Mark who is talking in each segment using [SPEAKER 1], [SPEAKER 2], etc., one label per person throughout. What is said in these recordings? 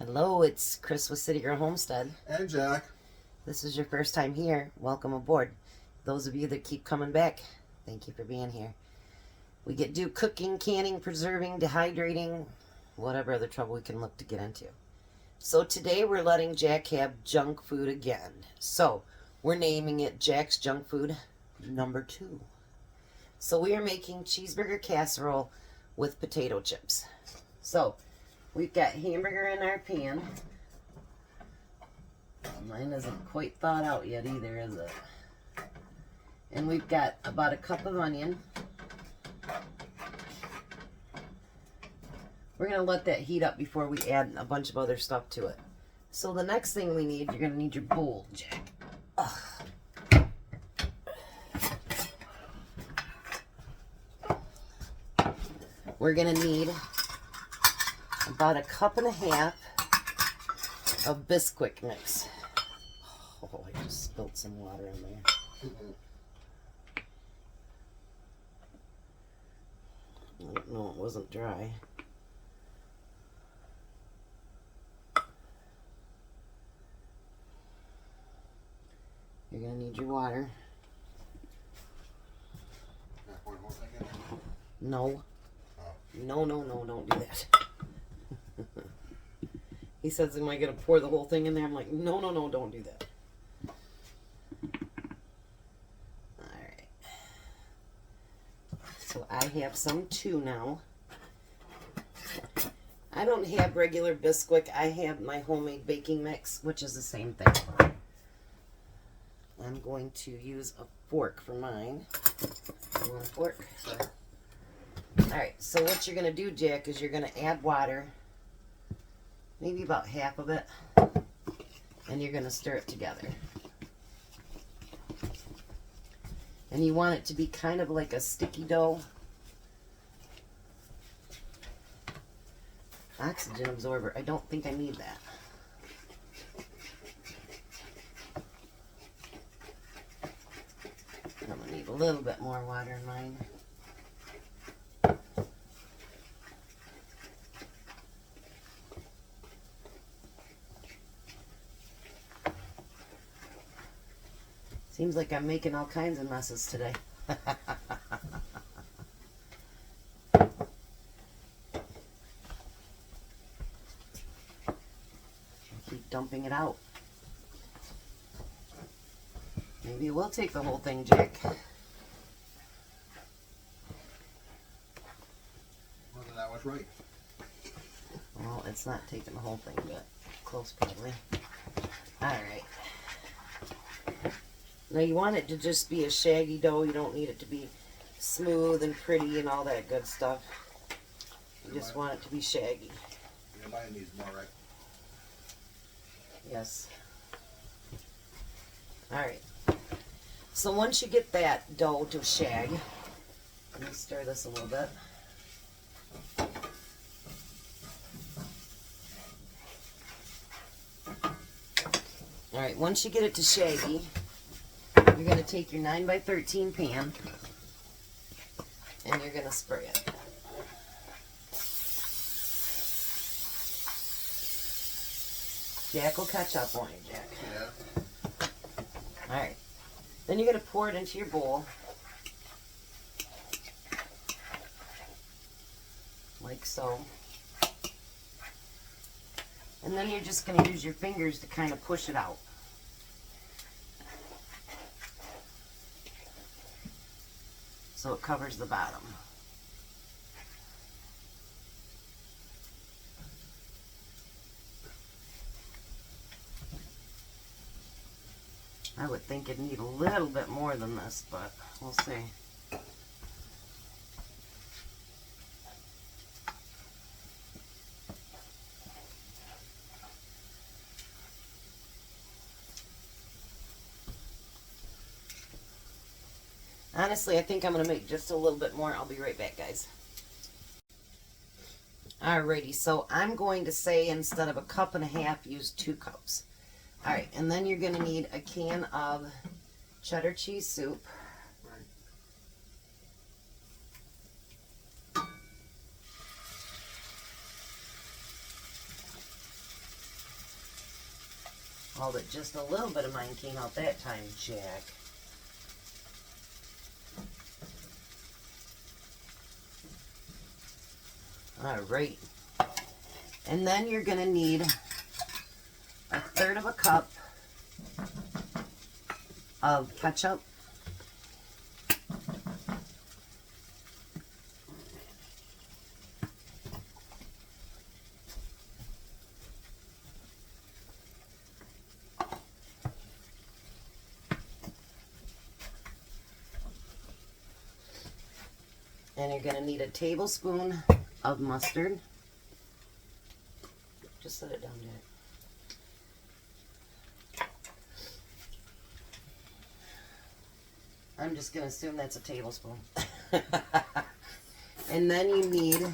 [SPEAKER 1] Hello, it's Chris with City Girl Homestead.
[SPEAKER 2] And Jack.
[SPEAKER 1] This is your first time here. Welcome aboard. Those of you that keep coming back, thank you for being here. We do cooking, canning, preserving, dehydrating, whatever other trouble we can look to get into. So today we're letting Jack have junk food again. So we're naming it Jack's Junk Food number 2. So we are making cheeseburger casserole with potato chips. So we've got hamburger in our pan. Mine isn't quite thawed out yet either, is it? And we've got about a cup of onion. We're going to let that heat up before we add a bunch of other stuff to it. So the next thing we need, you're going to need your bowl, Jack. Ugh. We're going to need about a cup and a half of Bisquick mix. Oh, I just spilled some water in there. I don't know, it wasn't dry. You're going to need your water. No. No, don't do that. He says, am I going to pour the whole thing in there? I'm like, no, don't do that. Alright. So I have some too now. I don't have regular Bisquick. I have my homemade baking mix, which is the same thing. I'm going to use a fork for mine. You want a fork? Alright, so what you're going to do, Jack, is you're going to add water. Maybe about half of it. And you're going to stir it together. And you want it to be kind of like a sticky dough. Oxygen absorber. I don't think I need that. I'm going to need a little bit more water in mine. Seems like I'm making all kinds of messes today. Keep dumping it out. Maybe it will take the whole thing, Jack.
[SPEAKER 2] Wasn't that much right?
[SPEAKER 1] Well, it's not taking the whole thing, but close probably. Alright. Now you want it to just be a shaggy dough. You don't need it to be smooth and pretty and all that good stuff. You just want it to be shaggy.
[SPEAKER 2] Everybody needs more, right?
[SPEAKER 1] Yes. Alright. So once you get that dough to shag, let me stir this a little bit. Alright, once you get it to shaggy, you're going to take your 9x13 pan and you're going to spray it. Jack will catch up on you, Jack.
[SPEAKER 2] Yeah.
[SPEAKER 1] Alright. Then you're going to pour it into your bowl. Like so. And then you're just going to use your fingers to kind of push it out. So it covers the bottom. I would think it'd need a little bit more than this, but we'll see. Honestly, I think I'm going to make just a little bit more. I'll be right back, guys. Alrighty, so I'm going to say instead of a cup and a half, use 2 cups. Alright, and then you're going to need a can of cheddar cheese soup. All but just a little bit of mine came out that time, Jack. Alright. And then you're going to need 1/3 cup of ketchup. And you're going to need a tablespoon of mustard. Just set it down there. I'm just going to assume that's a tablespoon. And then you need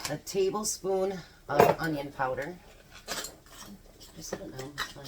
[SPEAKER 1] a tablespoon of onion powder. Just set it down, it's fine.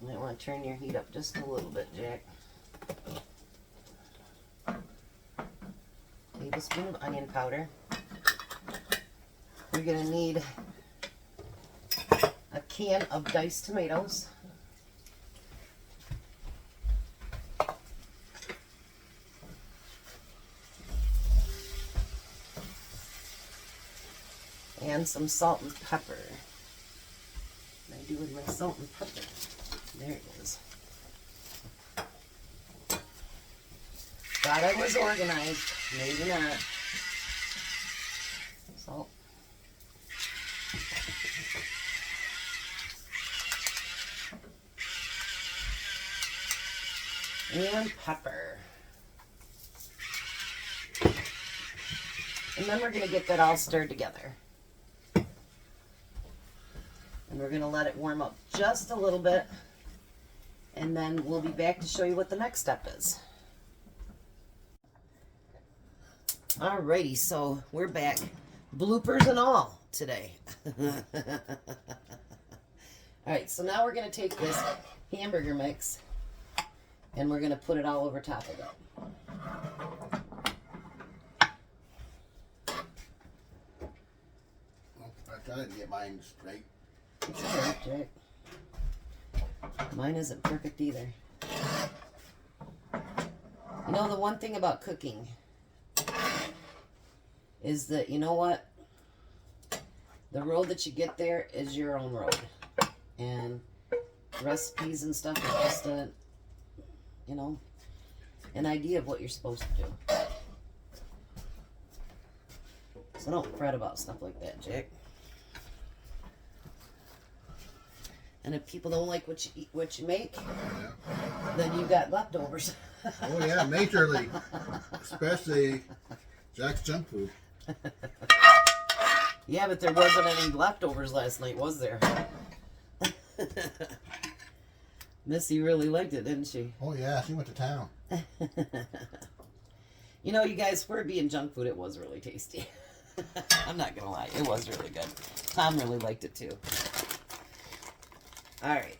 [SPEAKER 1] You might want to turn your heat up just a little bit, Jack. Tablespoon of onion powder. You're going to need a can of diced tomatoes. And some salt and pepper. What do I do with my salt and pepper? There it is. Thought I was organized. Maybe not. Salt. And pepper. And then we're going to get that all stirred together. And we're going to let it warm up just a little bit. And then we'll be back to show you what the next step is. Alrighty, so we're back. Bloopers and all today. Alright, so now we're going to take this hamburger mix and we're going to put it all over top of it.
[SPEAKER 2] Well, I tried to get mine straight.
[SPEAKER 1] It's alright, Jack. Mine isn't perfect either. You know, the one thing about cooking is that, you know what? The road that you get there is your own road. And recipes and stuff is just a, you know, an idea of what you're supposed to do. So don't fret about stuff like that, Jack. And if people don't like what you make,
[SPEAKER 2] Yeah.
[SPEAKER 1] then you got leftovers.
[SPEAKER 2] Oh yeah, majorly. Especially Jack's junk food.
[SPEAKER 1] Yeah, but there wasn't any leftovers last night, was there? Missy really liked it, didn't she?
[SPEAKER 2] Oh yeah, she went to town.
[SPEAKER 1] You know, you guys, for it being junk food, it was really tasty. I'm not gonna lie, it was really good. Tom really liked it too. Alright.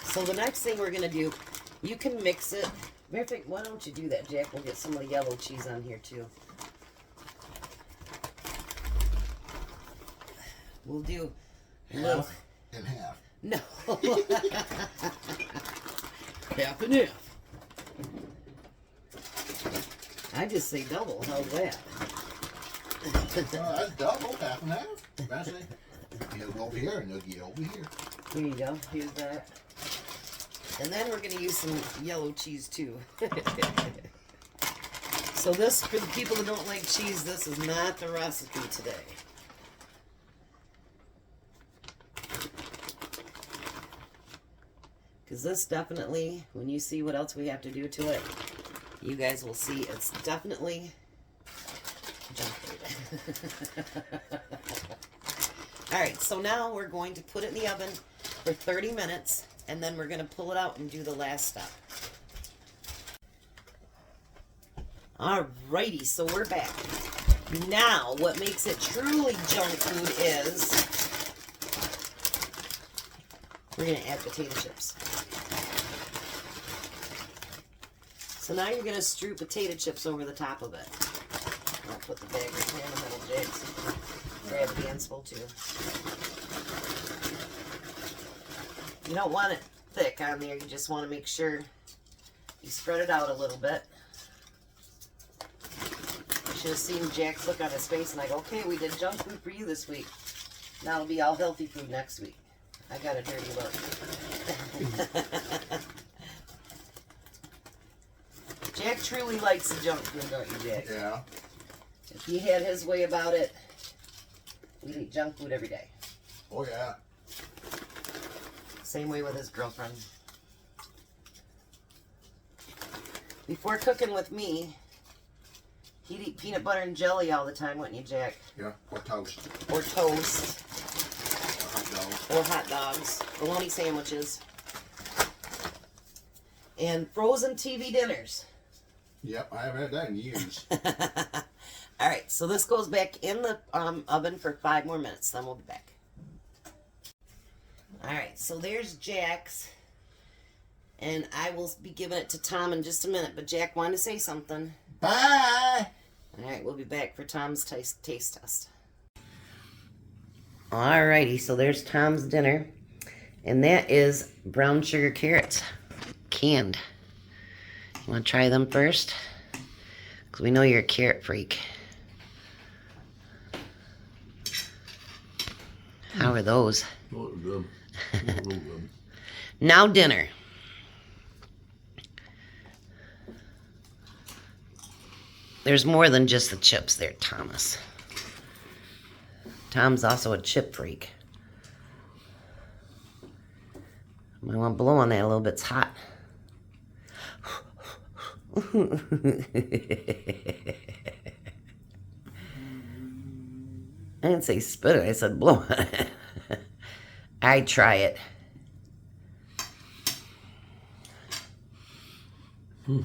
[SPEAKER 1] So the next thing we're gonna do, you can mix it. Matter of fact, why don't you do that, Jack? We'll get some of the yellow cheese on here too. We'll do
[SPEAKER 2] Half and half.
[SPEAKER 1] No. Half and half. I just say double. How's that?
[SPEAKER 2] Well, that's double, half and half. Actually, you'll go over here and you'll get over here.
[SPEAKER 1] There you go. Here's that. And then we're going to use some yellow cheese too. So this, for the people that don't like cheese, this is not the recipe today. Because this definitely, when you see what else we have to do to it, you guys will see it's definitely junk food. Alright, so now we're going to put it in the oven for 30 minutes, and then we're going to pull it out and do the last step. Alrighty, so we're back. Now, what makes it truly junk food is we're going to add potato chips. So now you're going to strew potato chips over the top of it. I'll put the bag right there in the middle, Jake, so you can grab a handful too. You don't want it thick on there, you just want to make sure you spread it out a little bit. You should have seen Jack's look on his face and I go, okay, we did junk food for you this week. Now it'll be all healthy food next week. I got a dirty look. Jack truly likes the junk food, don't you, Jack?
[SPEAKER 2] Yeah.
[SPEAKER 1] If he had his way about it, we'd eat junk food every day.
[SPEAKER 2] Oh, yeah.
[SPEAKER 1] Same way with his girlfriend. Before cooking with me, he'd eat peanut butter and jelly all the time, wouldn't you, Jack?
[SPEAKER 2] Yeah, or toast.
[SPEAKER 1] Or toast.
[SPEAKER 2] Or hot dogs.
[SPEAKER 1] Or hot dogs. Bologna sandwiches. And frozen TV dinners.
[SPEAKER 2] Yep, I haven't had that in years.
[SPEAKER 1] Alright, so this goes back in the oven for 5 more minutes, then we'll be back. Alright, so there's Jack's. And I will be giving it to Tom in just a minute, but Jack wanted to say something.
[SPEAKER 2] Bye!
[SPEAKER 1] Alright, we'll be back for Tom's taste test. Alrighty, so there's Tom's dinner. And that is brown sugar carrots. Canned. You want to try them first? Because we know you're a carrot freak. How are those?
[SPEAKER 2] Oh, good. Real good.
[SPEAKER 1] Now dinner. There's more than just the chips there, Thomas. Tom's also a chip freak. I want to blow on that a little bit. It's hot. I didn't say spit it, I said blow on it. I'd try it. Does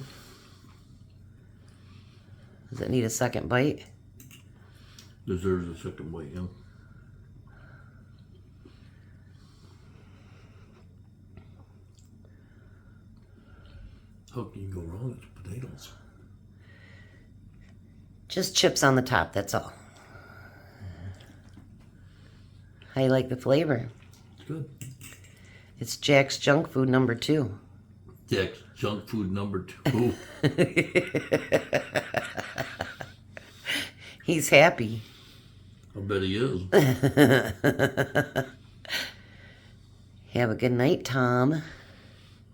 [SPEAKER 1] it need a second bite?
[SPEAKER 3] Deserves a second bite, yeah. How can you go wrong with potatoes?
[SPEAKER 1] Just chips on the top, that's all. How you like the flavor?
[SPEAKER 3] It's good.
[SPEAKER 1] It's Jack's junk food number 2.
[SPEAKER 3] Jack's junk food number 2.
[SPEAKER 1] He's happy.
[SPEAKER 3] I bet he is.
[SPEAKER 1] Have a good night, Tom.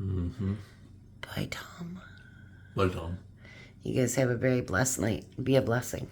[SPEAKER 3] Mm-hmm.
[SPEAKER 1] Bye, Tom.
[SPEAKER 3] Bye, Tom.
[SPEAKER 1] You guys have a very blessed night. Be a blessing.